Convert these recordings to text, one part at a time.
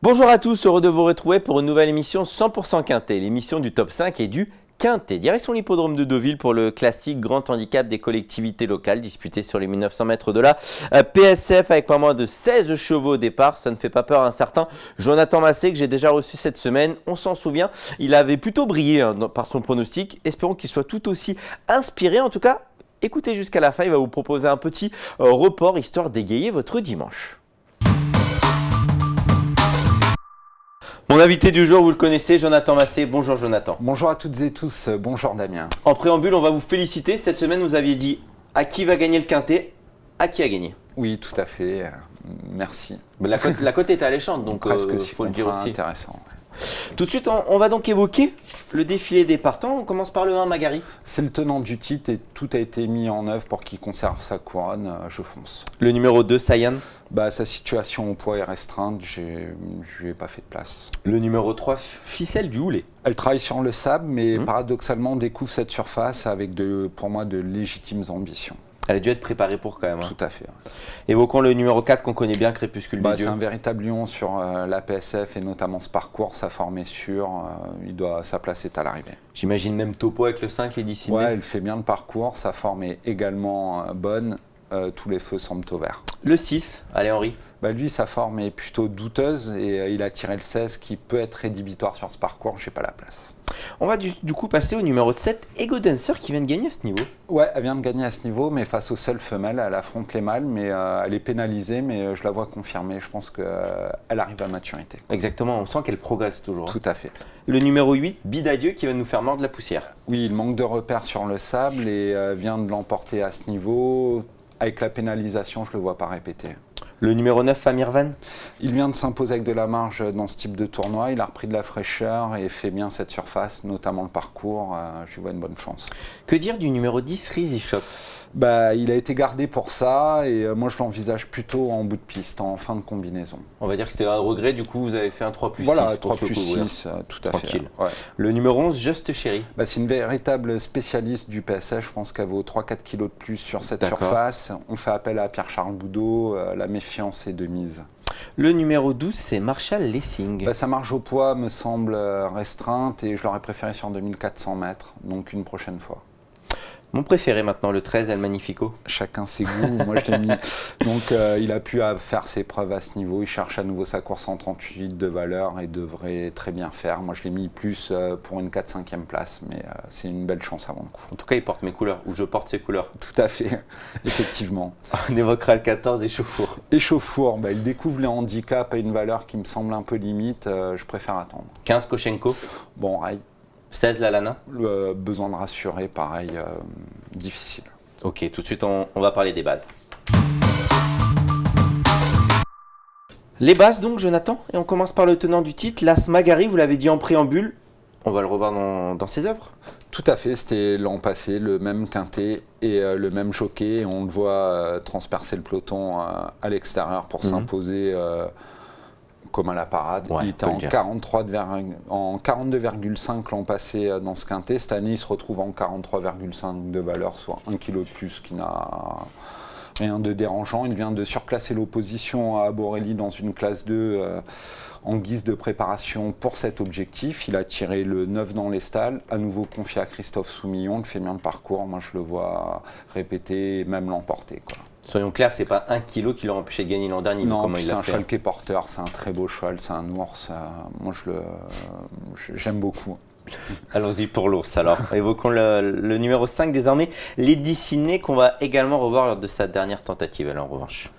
Bonjour à tous, heureux de vous retrouver pour une nouvelle émission 100% Quintet, l'émission du top 5 et du Quintet. Direction l'hippodrome de Deauville pour le classique grand handicap des collectivités locales disputé sur les 1900 mètres de la PSF avec pas moins de 16 chevaux au départ. Ça ne fait pas peur à un certain Jonathan Massé que j'ai déjà reçu cette semaine. On s'en souvient, il avait plutôt brillé par son pronostic. Espérons qu'il soit tout aussi inspiré. En tout cas, écoutez jusqu'à la fin, il va vous proposer un petit report histoire d'égayer votre dimanche. Mon invité du jour, vous le connaissez, Jonathan Massé. Bonjour Jonathan. Bonjour à toutes et tous, bonjour Damien. En préambule, on va vous féliciter. Cette semaine, vous aviez dit à qui va gagner le Quintet, à qui a gagné. Oui, tout à fait, merci. La cote est alléchante, donc presque faut le dire aussi. Intéressant. Ouais. Tout de suite, on va donc évoquer le défilé des partants. On commence par le 1, Magari. C'est le tenant du titre et tout a été mis en œuvre pour qu'il conserve sa couronne, je fonce. Le numéro 2, Sayan. Sa situation au poids est restreinte, je ne lui ai pas fait de place. Le numéro 3, Ficelle du Houlet. Elle travaille sur le sable, mais paradoxalement découvre cette surface avec pour moi de légitimes ambitions. Elle a dû être préparée pour quand même. Tout à fait. Évoquons le numéro 4 qu'on connaît bien, Crépuscule des Dieux. C'est un véritable lion sur la PSF et notamment ce parcours. Sa forme est sûre, sa place est à l'arrivée. J'imagine même Topo avec le 5, Lady Sydney. Ouais, elle fait bien le parcours, sa forme est également bonne. Tous les feux semblent au vert. Le 6, allez Henri. Lui, sa forme est plutôt douteuse et il a tiré le 16 qui peut être rédhibitoire sur ce parcours. J'ai pas la place. On va du coup passer au numéro 7, Ego Dancer qui vient de gagner à ce niveau. Ouais, elle vient de gagner à ce niveau, mais face aux seules femelles, elle affronte les mâles, mais elle est pénalisée, mais je la vois confirmée. Je pense qu'elle arrive à maturité. Exactement, on sent qu'elle progresse toujours. Tout à fait. Le numéro 8, Bidadieu qui va nous faire mordre la poussière. Oui, il manque de repères sur le sable et vient de l'emporter à ce niveau. Avec la pénalisation, je ne le vois pas répéter. Le numéro 9, Amirvan. Il vient de s'imposer avec de la marge dans ce type de tournoi. Il a repris de la fraîcheur et fait bien cette surface, notamment le parcours. Je lui vois une bonne chance. Que dire du numéro 10, Rizzy Shop? Il a été gardé pour ça et moi je l'envisage plutôt en bout de piste, en fin de combinaison. On va dire que c'était un regret, du coup vous avez fait un 3+6. Voilà, 3+6, tout à fait. Ouais. Le numéro 11, Just Chéri. C'est une véritable spécialiste du PSF, je pense qu'elle vaut 3-4 kilos de plus sur cette surface. On fait appel à Pierre-Charles Boudot, la méfiance est de mise. Le numéro 12, c'est Marshall Lessing. Sa marge au poids me semble restreinte et je l'aurais préféré sur 2400 mètres, donc une prochaine fois. Mon préféré maintenant, le 13, El Magnifico. Chacun ses goûts, moi je l'ai mis. Donc il a pu faire ses preuves à ce niveau, il cherche à nouveau sa course en 38 de valeur et devrait très bien faire. Moi je l'ai mis plus pour une 4-5e place, mais c'est une belle chance avant le coup. En tout cas, il porte mes couleurs, ou je porte ses couleurs. Tout à fait, effectivement. On évoquera le 14, Échauffour. Échauffour, il découvre les handicaps à une valeur qui me semble un peu limite, je préfère attendre. 15, Koshenko. Bon, rail. 16, la Lana. Besoin de rassurer, pareil, difficile. Ok, tout de suite, on va parler des bases. Les bases donc, Jonathan, et on commence par le tenant du titre, l'As Magari, vous l'avez dit en préambule, on va le revoir dans ses œuvres. Tout à fait, c'était l'an passé, le même quintet et le même jockey, on le voit transpercer le peloton à l'extérieur pour s'imposer comme à la parade. Ouais, il était en 42,5 l'an passé dans ce quintet. Cette année, il se retrouve en 43,5 de valeur, soit 1 kg de plus, qui n'a rien de dérangeant. Il vient de surclasser l'opposition à Borelli dans une classe 2 en guise de préparation pour cet objectif. Il a tiré le 9 dans les stalles, à nouveau confié à Christophe Soumillon. Il fait bien le parcours. Moi, je le vois répéter et même l'emporter, quoi. Soyons clairs, c'est pas 1 kilo qui l'a empêché de gagner l'an dernier. Non, c'est un cheval qui est porteur, c'est un très beau cheval, c'est un ours. Moi, j'aime beaucoup. Allons-y pour l'ours alors. Évoquons le numéro 5 désormais, Lady Sydney, qu'on va également revoir lors de sa dernière tentative, elle en revanche.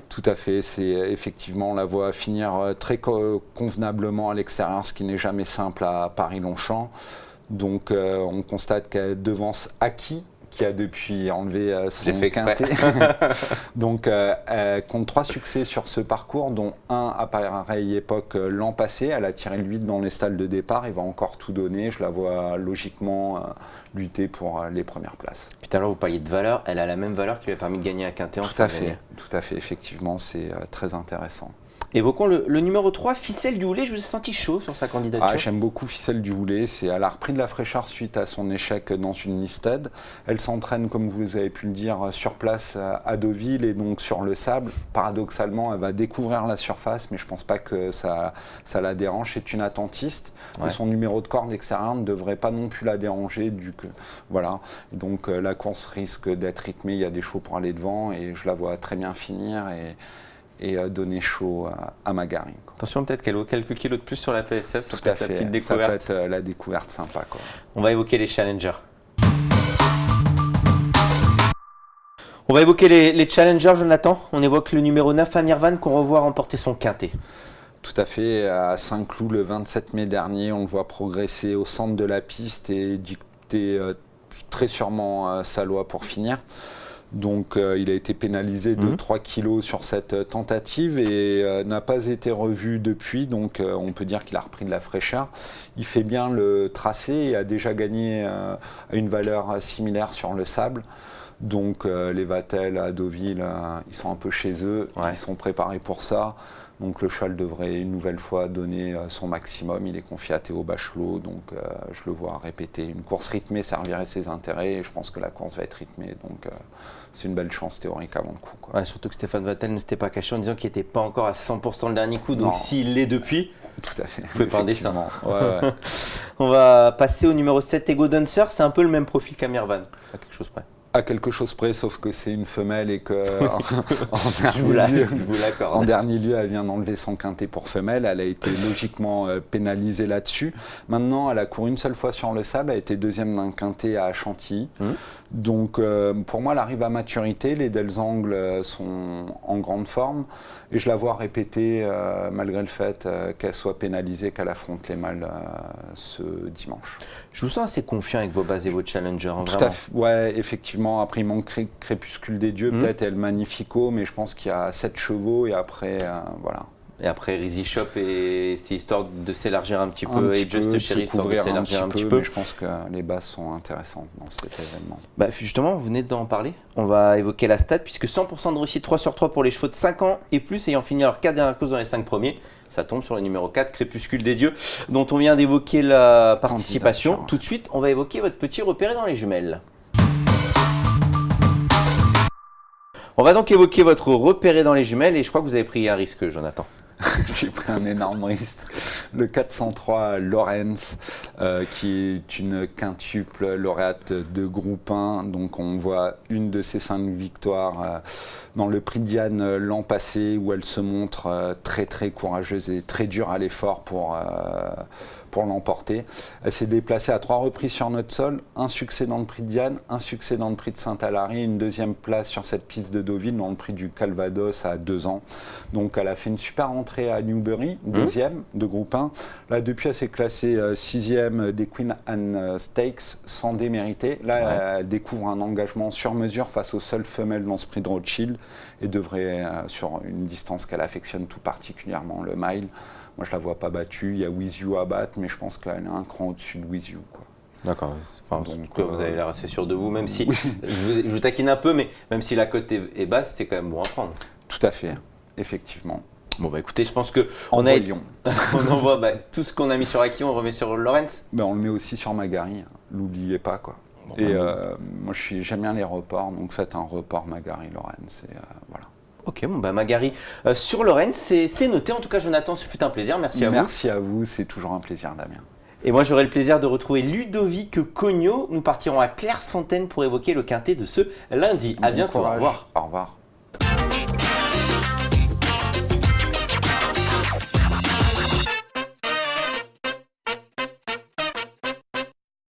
Tout à fait, c'est effectivement, on la voit finir très convenablement à l'extérieur, ce qui n'est jamais simple à Paris-Longchamp. Donc on constate qu'elle devance Aki, qui a depuis enlevé son quintet. Donc, elle compte 3 succès sur ce parcours, dont un à pareille époque l'an passé. Elle a tiré le 8 dans les stalles de départ. Il va encore tout donner. Je la vois logiquement lutter pour les premières places. Puis tout à l'heure, vous parliez de valeur. Elle a la même valeur qui lui a permis de gagner un quintet en Tout à fait, effectivement, c'est très intéressant. Évoquons le numéro 3, Ficelle du Houlet. Je vous ai senti chaud sur sa candidature. Ah, j'aime beaucoup Ficelle du Houlet. Elle a repris de la fraîcheur suite à son échec dans une listed. Elle s'entraîne, comme vous avez pu le dire, sur place à Deauville et donc sur le sable. Paradoxalement, elle va découvrir la surface, mais je ne pense pas que ça la dérange. C'est une attentiste. Ouais. Et son numéro de corde extérieure ne devrait pas non plus la déranger. Voilà. Donc la course risque d'être rythmée. Il y a des chevaux pour aller devant et je la vois très bien finir. Et donner chaud à Magari. Attention, peut-être qu'elle vaut quelques kilos de plus sur la PSF, ça peut être la petite découverte. Ça peut être la découverte sympa, quoi. On va évoquer les challengers. On va évoquer les challengers, Jonathan. On évoque le numéro 9, Amirvan, qu'on revoit remporter son quintet. Tout à fait, à Saint-Cloud le 27 mai dernier, on le voit progresser au centre de la piste et dicter très sûrement sa loi pour finir. Donc il a été pénalisé de 3 kilos sur cette tentative et n'a pas été revu depuis, donc on peut dire qu'il a repris de la fraîcheur. Il fait bien le tracé et a déjà gagné à une valeur similaire sur le sable. Donc les Vatel à Deauville, ils sont un peu chez eux, ils sont préparés pour ça. Donc le cheval devrait une nouvelle fois donner son maximum. Il est confié à Théo Bachelot, donc je le vois répéter. Une course rythmée servirait ses intérêts et je pense que la course va être rythmée. Donc c'est une belle chance théorique avant le coup, quoi. Ouais, surtout que Stéphane Vatel ne s'était pas caché en disant qu'il n'était pas encore à 100% le dernier coup. Donc s'il l'est depuis, tout à fait. Vous pouvez pas un dessin. Ouais. On va passer au numéro 7, Ego Dancer. C'est un peu le même profil qu'Amirvan, à quelque chose près. À quelque chose près, sauf que c'est une femelle et que en dernier lieu, elle vient d'enlever son quintet pour femelle. Elle a été logiquement pénalisée là-dessus. Maintenant, elle a couru une seule fois sur le sable, elle a été deuxième d'un quintet à Chantilly. Donc, pour moi, elle arrive à maturité. Les Delzangles sont en grande forme. Et je la vois répéter, malgré le fait qu'elle soit pénalisée, qu'elle affronte les mâles ce dimanche. Je vous sens assez confiant avec vos bases et vos challengers. Tout à fait. Ouais, effectivement. Après, il manque Crépuscule des Dieux, peut-être, et El Magnifico, mais je pense qu'il y a 7 chevaux, et après, voilà. Et après, Rizzy Shop, et c'est histoire de s'élargir un petit peu, et Just Chéri, de s'élargir un petit peu. Mais je pense que les bases sont intéressantes dans cet événement. Bah, justement, vous venez d'en parler. On va évoquer la stat, puisque 100% de réussite 3 sur 3 pour les chevaux de 5 ans et plus, ayant fini leur 4 dernières courses dans les 5 premiers. Ça tombe sur le numéro 4, Crépuscule des Dieux, dont on vient d'évoquer la participation. Tout de suite, on va évoquer votre petit repéré dans les jumelles. On va donc évoquer votre repéré dans les jumelles et je crois que vous avez pris un risque, Jonathan. J'ai pris un énorme risque. Le 403 Lawrence, qui est une quintuple lauréate de groupe 1. Donc on voit une de ses 5 victoires dans le prix Diane l'an passé, où elle se montre très très courageuse et très dure à l'effort pour l'emporter. Elle s'est déplacée à 3 reprises sur notre sol, un succès dans le prix de Diane, un succès dans le prix de Saint-Alary, une deuxième place sur cette piste de Deauville dans le prix du Calvados à 2 ans. Donc elle a fait une super entrée à Newbury, deuxième de groupe 1. Là depuis elle s'est classée 6e des Queen Anne Stakes sans démériter. Là elle découvre un engagement sur mesure face aux seules femelles dans ce prix de Rothschild et devrait, sur une distance qu'elle affectionne tout particulièrement, le mile. Moi, je la vois pas battue. Il y a With You à battre, mais je pense qu'elle est un cran au-dessus de With You, quoi. D'accord. Enfin, donc, vous avez l'air assez sûr de vous, même si je vous taquine un peu, mais même si la cote est basse, c'est quand même bon à prendre. Tout à fait, effectivement. Bon bah écoutez, je pense que on envoie tout ce qu'on a mis sur Aki, on le remet sur Lawrence. Ben, on le met aussi sur Magari. L'oubliez pas, quoi. Bon, et moi, j'aime bien les reports, donc faites un report Magari Lawrence et voilà. Ok, bon bah Magari sur Lawrence, c'est noté. En tout cas, Jonathan, ce fut un plaisir. Merci à vous. Merci à vous, c'est toujours un plaisir, Damien. Et moi, j'aurai le plaisir de retrouver Ludovic Cognot. Nous partirons à Clairefontaine pour évoquer le quintet de ce lundi. À bientôt. Courage. Au revoir. Au revoir.